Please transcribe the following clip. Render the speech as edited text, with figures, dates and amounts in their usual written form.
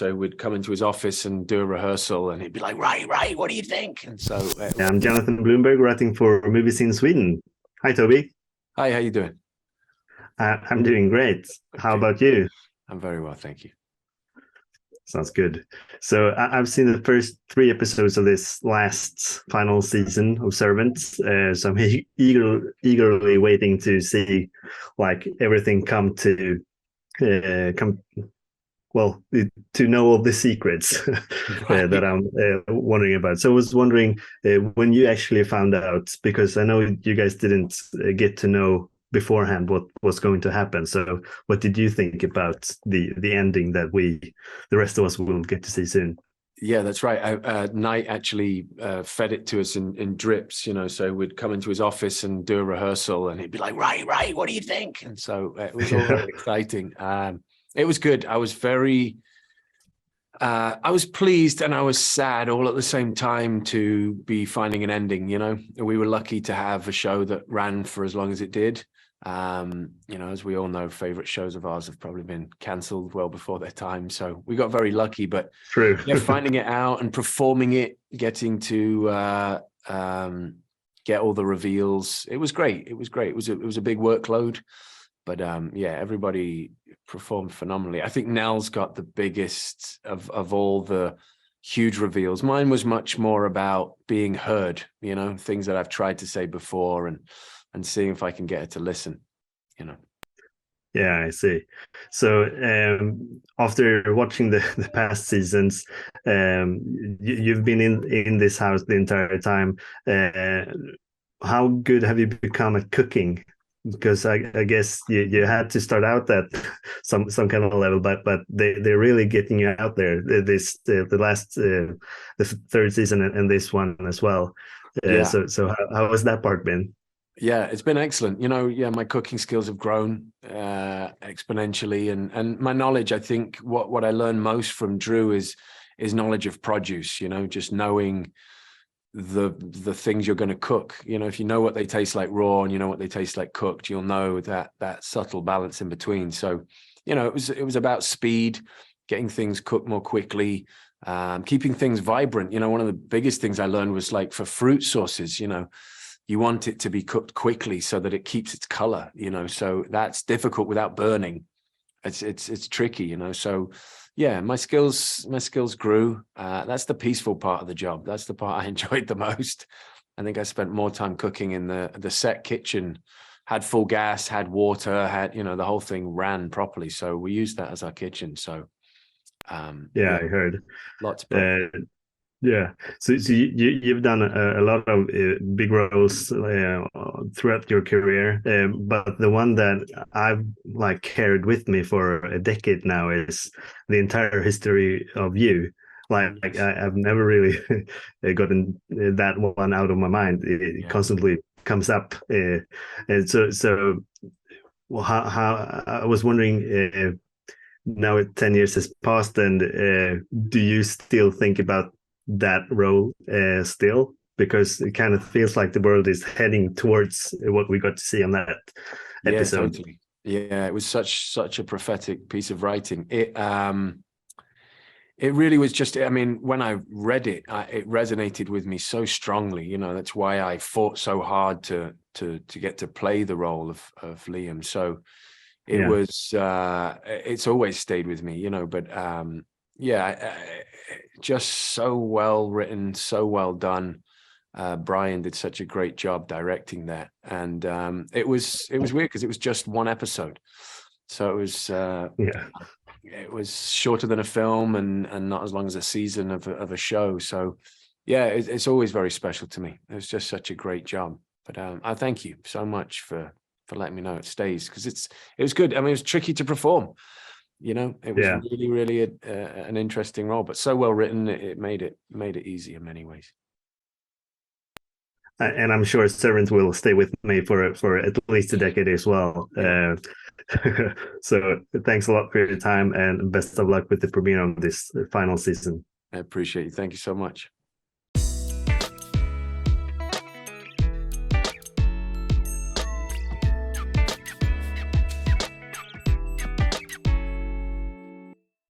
So we'd come into his office and do a rehearsal, and he'd be like, right, what do you think? And so I'm Jonatan Blomberg, writing for MovieZine Sweden. Hi, Toby. hi, how you doing? I'm doing great. How Okay. about you? I'm very well, thank you. Sounds good. So I've seen the first 3 episodes of this last final season of Servants. So I'm eagerly waiting to see like everything come well, to know all the secrets that Right. I'm wondering about. So I was wondering when you actually found out, because I know you guys didn't get to know beforehand what was going to happen. So what did you think about the ending that the rest of us will get to see soon? Yeah, that's right. Knight actually fed it to us in drips, so we'd come into his office and do a rehearsal, and he'd be like, right, what do you think? And so it was all very exciting. It was good. I was pleased and I was sad all at the same time to be finding an ending. We were lucky to have a show that ran for as long as it did. As we all know, favorite shows of ours have probably been cancelled well before their time. So we got very lucky, but True. yeah, finding it out and performing it, getting to get all the reveals, it was great. It was a big workload, but yeah, everybody performed phenomenally. I think Nell's got the biggest of all the huge reveals. Mine was much more about being heard, things that I've tried to say before and seeing if I can get her to listen. Yeah, I see. So after watching the past seasons, you've been in this house the entire time. Uh, how good have you become at cooking? Because I guess you had to start out at some kind of level, but they're really getting you out there. The last the third season and this one as well. Yeah. So how has that part been? Yeah, it's been excellent. Yeah, my cooking skills have grown exponentially, and my knowledge. I think what I learned most from Drew is knowledge of produce. Just knowing the things you're going to cook. If you know what they taste like raw and you know what they taste like cooked, you'll know that subtle balance in between. So, it was about speed, getting things cooked more quickly, keeping things vibrant. One of the biggest things I learned was like for fruit sauces. You want it to be cooked quickly so that it keeps its color, so that's difficult without burning. It's tricky, so yeah, my skills grew. That's the peaceful part of the job. That's the part I enjoyed the most. I think I spent more time cooking in the set kitchen, had full gas, had water, had, the whole thing ran properly. So we used that as our kitchen. So Yeah, I heard. lots of Yeah, so you've done a lot of big roles throughout your career, but the one that I've like carried with me for a decade now is the entire history of you. I've never really gotten that one out of my mind. It yeah. constantly comes up, and so well, how I was wondering. Now 10 years has passed, and do you still think about that role still? Because it kind of feels like the world is heading towards what we got to see on that Yeah, episode. totally. Yeah, it was such a prophetic piece of writing. It really was just, I mean, when I read it, it resonated with me so strongly. That's why I fought so hard to get to play the role of Liam. So it Yeah, was, it's always stayed with me, but yeah, just so well written, so well done. Brian did such a great job directing that, and it was weird because it was just one episode, so yeah. it was shorter than a film and not as long as a season of a show. So yeah, it's always very special to me. It was just such a great job. But I thank you so much for letting me know it stays, because it was good. I mean, it was tricky to perform. It was Yeah. really an interesting role, but so well written, it made it easy in many ways. And I'm sure Servant will stay with me for at least a decade as well. Yeah, So thanks a lot for your time, and best of luck with the premiere of this final season. I appreciate you. Thank you so much.